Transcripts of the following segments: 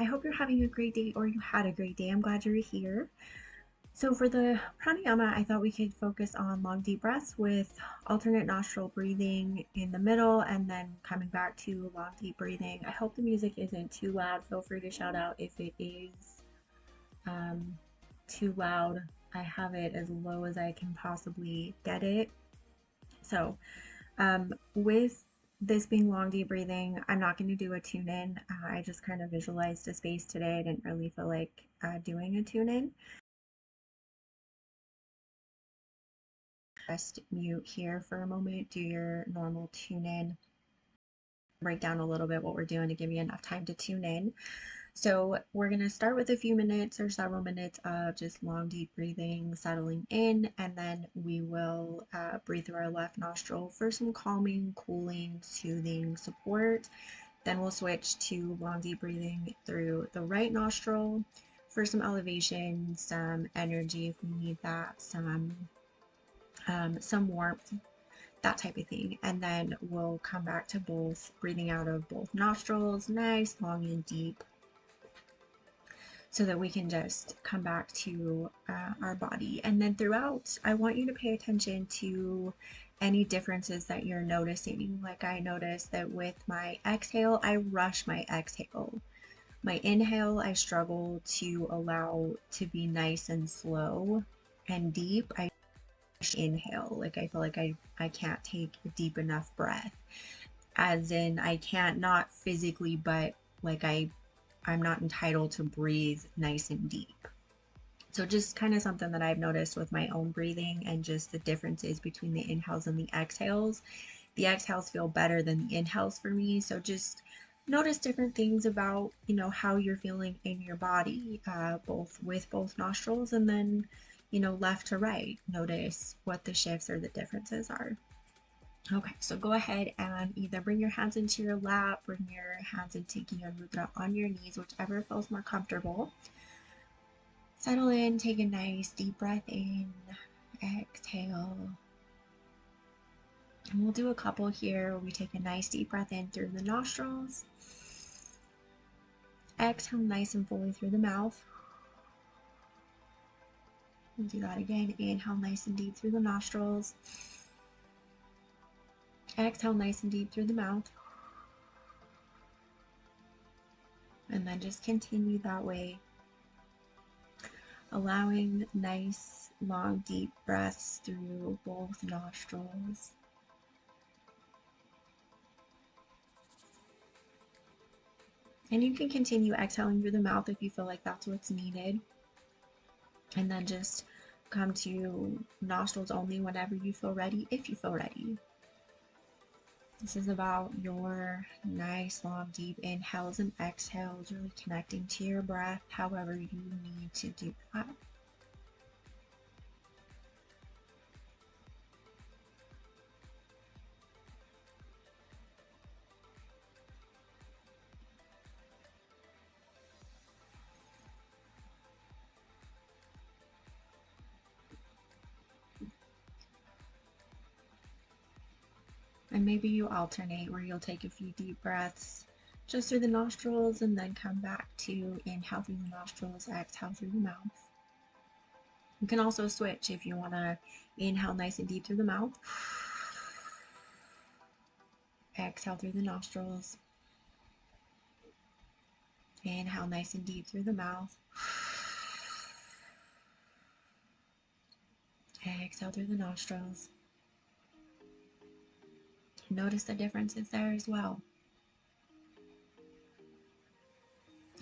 I hope you're having a great day or you had a great day. I'm glad you're here. So for the pranayama, I thought we could focus on long deep breaths with alternate nostril breathing in the middle and then coming back to long deep breathing. I hope the music isn't too loud. Feel free to shout out if it is too loud. I have it as low as I can possibly get it. So with this being long deep breathing, I'm not going to do a tune in. I just kind of visualized a space today. I didn't really feel like doing a tune in. Just mute here for a moment, do your normal tune in, break down a little bit what we're doing to give you enough time to tune in. So we're going to start with a few minutes or several minutes of just long deep breathing, settling in, and then we will breathe through our left nostril for some calming, cooling, soothing support. Then we'll switch to long deep breathing through the right nostril for some elevation, some energy if we need that, some warmth, that type of thing. And then we'll come back to both breathing out of both nostrils, nice, long and deep, so that we can just come back to our body. And then throughout, I want you to pay attention to any differences that you're noticing. Like I noticed that with my exhale, I rush my exhale. My inhale, I struggle to allow to be nice and slow and deep. I inhale, like I feel like I can't take a deep enough breath. As in I can't, not physically, but like I'm not entitled to breathe nice and deep. So just kind of something that I've noticed with my own breathing and just the differences between the inhales and the exhales. The exhales feel better than the inhales for me. So just notice different things about, how you're feeling in your body, both with both nostrils and then, left to right. Notice what the shifts or the differences are. Okay, so go ahead and either bring your hands into your lap, bring your hands into Gyan Mudra on your knees, whichever feels more comfortable. Settle in, take a nice deep breath in, exhale. And we'll do a couple here where we take a nice deep breath in through the nostrils. Exhale nice and fully through the mouth. We'll do that again. Inhale nice and deep through the nostrils. Exhale nice and deep through the mouth. And then just continue that way, allowing nice, long, deep breaths through both nostrils. And you can continue exhaling through the mouth if you feel like that's what's needed. And then just come to nostrils only whenever you feel ready, if you feel ready. This is about your nice, long, deep inhales and exhales, really connecting to your breath however you need to do that. And maybe you alternate where you'll take a few deep breaths just through the nostrils and then come back to inhale through the nostrils, exhale through the mouth. You can also switch if you want to inhale nice and deep through the mouth, exhale through the nostrils, inhale nice and deep through the mouth, exhale through the nostrils. Notice the differences there as well.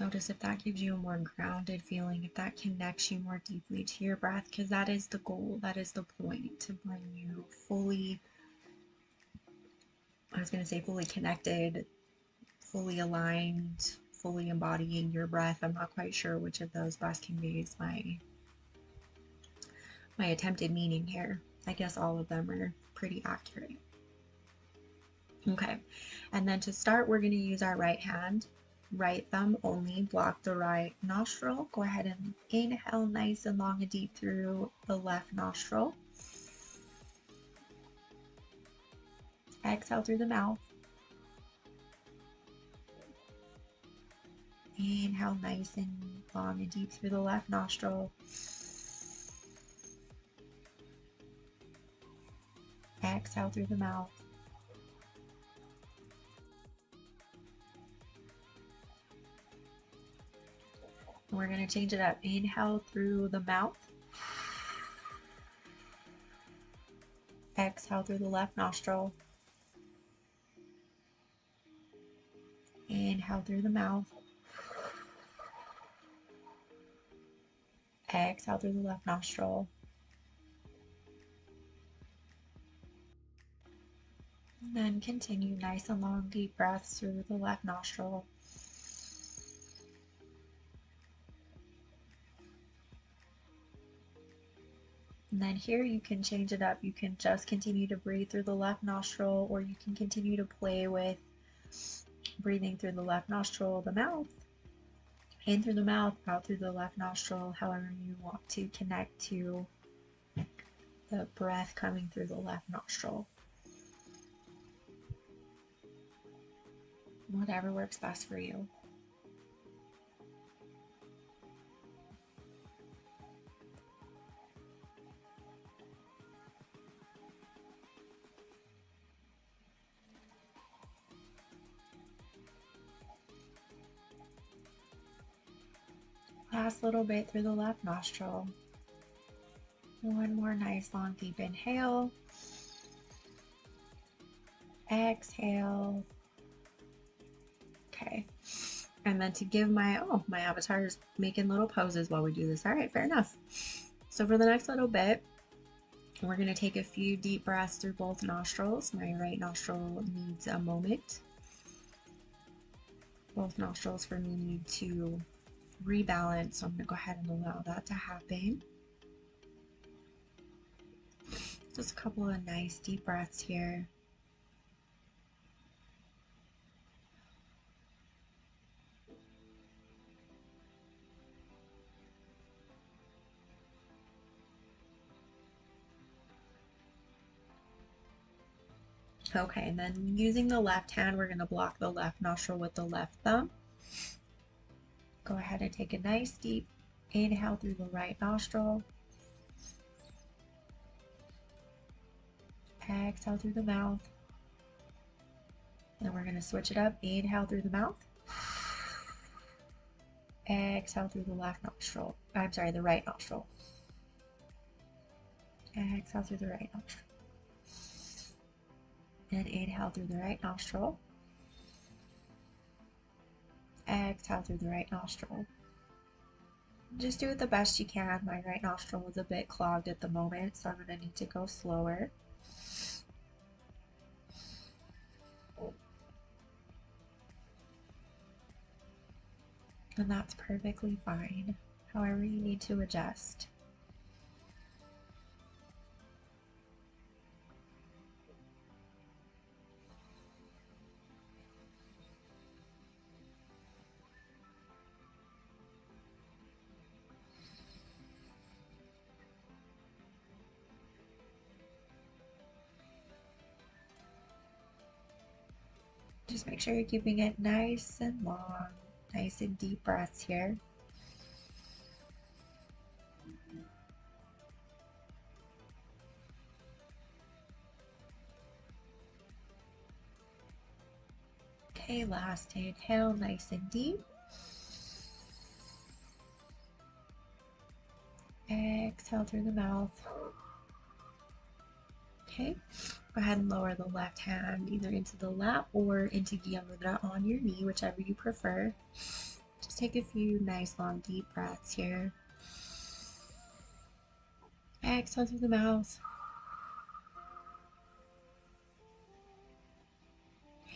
Notice if that gives you a more grounded feeling, if that connects you more deeply to your breath, because that is the goal, that is the point, to bring you fully, fully connected, fully aligned, fully embodying your breath. I'm not quite sure which of those best conveys my attempted meaning here. I guess all of them are pretty accurate. Okay, and then to start, we're going to use our right hand, right thumb only, block the right nostril. Go ahead and inhale nice and long and deep through the left nostril. Exhale through the mouth. Inhale nice and long and deep through the left nostril. Exhale through the mouth. We're going to change it up. Inhale through the mouth. Exhale through the left nostril. Inhale through the mouth. Exhale through the left nostril. And then continue nice and long, deep breaths through the left nostril. And then here you can change it up. You can just continue to breathe through the left nostril, or you can continue to play with breathing through the left nostril, the mouth, in through the mouth, out through the left nostril, however you want to connect to the breath coming through the left nostril. Whatever works best for you. Last little bit through the left nostril. One more nice long deep inhale. Exhale. Okay. And then to give my avatar is making little poses while we do this. All right, fair enough. So for the next little bit, we're going to take a few deep breaths through both nostrils. My right nostril needs a moment. Both nostrils for me need to rebalance, so I'm going to go ahead and allow that to happen. Just a couple of nice deep breaths here. Okay, and then using the left hand, we're going to block the left nostril with the left thumb. Go ahead and take a nice deep inhale through the right nostril. Exhale through the mouth. Then we're going to switch it up. Inhale through the mouth. Exhale through the left nostril. I'm sorry, the right nostril. Exhale through the right nostril. And inhale through the right nostril. Exhale through the right nostril. Just do it the best you can. My right nostril was a bit clogged at the moment, so I'm going to need to go slower. And that's perfectly fine. However you need to adjust. Just make sure you're keeping it nice and long, nice and deep breaths here. Okay, last inhale, nice and deep. Exhale through the mouth. Okay, go ahead and lower the left hand either into the lap or into Gya Mudra on your knee, whichever you prefer. Just take a few nice long deep breaths here. Exhale through the mouth.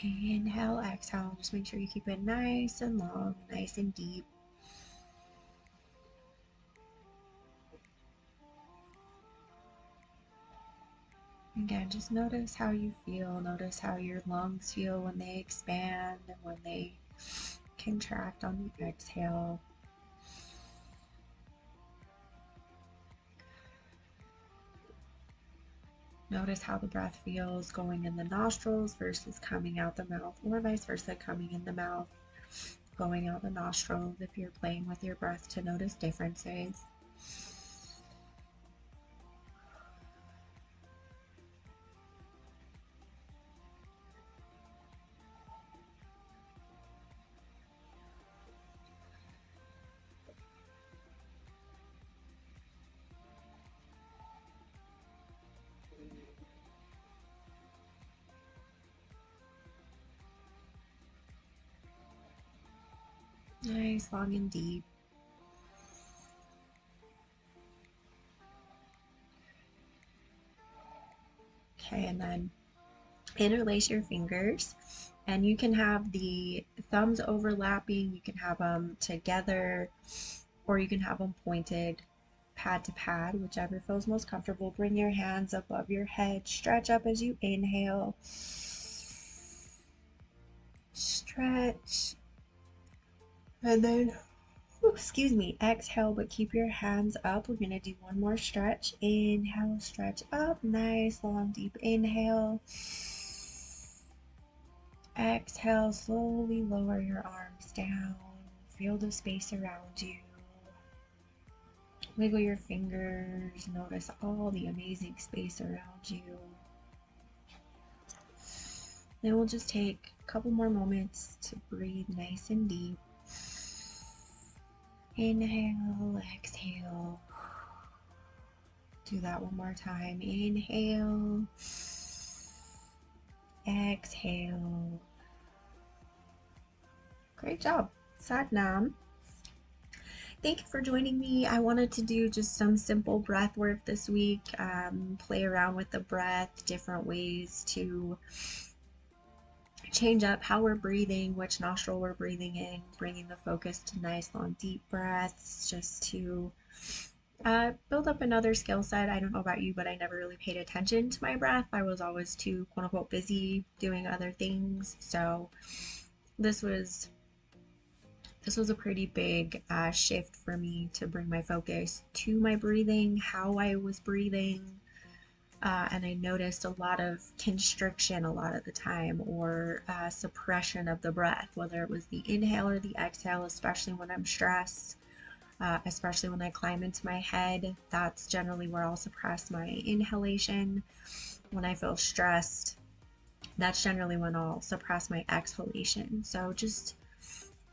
Inhale, exhale. Just make sure you keep it nice and long, nice and deep. Again, just notice how you feel. Notice how your lungs feel when they expand and when they contract on the exhale. Notice how the breath feels going in the nostrils versus coming out the mouth, or vice versa, coming in the mouth going out the nostrils if you're playing with your breath to notice differences. Nice, long and deep. Okay, and then interlace your fingers, and you can have the thumbs overlapping, you can have them together, or you can have them pointed pad to pad, whichever feels most comfortable. Bring your hands above your head, stretch up as you inhale, stretch, and then excuse me, exhale, but keep your hands up. We're gonna do one more stretch. Inhale, stretch up, nice long deep inhale. Exhale, slowly lower your arms down. Feel the space around you. Wiggle your fingers, notice all the amazing space around you. Then we'll just take a couple more moments to breathe nice and deep. Inhale, exhale. Do that one more time. Inhale, exhale. Great job. Sat Nam. Thank you for joining me. I wanted to do just some simple breath work this week, play around with the breath, different ways to change up how we're breathing, which nostril we're breathing in, bringing the focus to nice, long, deep breaths, just to build up another skill set. I don't know about you, but I never really paid attention to my breath. I was always too, quote unquote, busy doing other things. So this was a pretty big shift for me to bring my focus to my breathing, how I was breathing. And I noticed a lot of constriction a lot of the time, or suppression of the breath, whether it was the inhale or the exhale, especially when I'm stressed, especially when I climb into my head. That's generally where I'll suppress my inhalation. When I feel stressed, that's generally when I'll suppress my exhalation. So just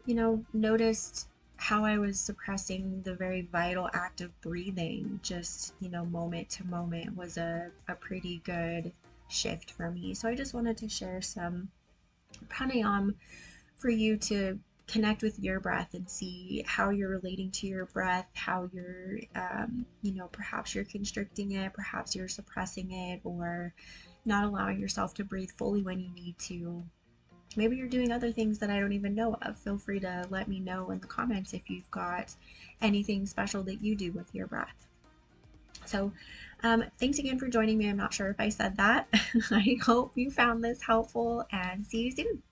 noticed how I was suppressing the very vital act of breathing, just, moment to moment, was a pretty good shift for me. So I just wanted to share some pranayama for you to connect with your breath and see how you're relating to your breath, how you're, perhaps you're constricting it, perhaps you're suppressing it, or not allowing yourself to breathe fully when you need to. Maybe you're doing other things that I don't even know of. Feel free to let me know in the comments if you've got anything special that you do with your breath. So thanks again for joining me. I'm not sure if I said that. I hope you found this helpful, and see you soon.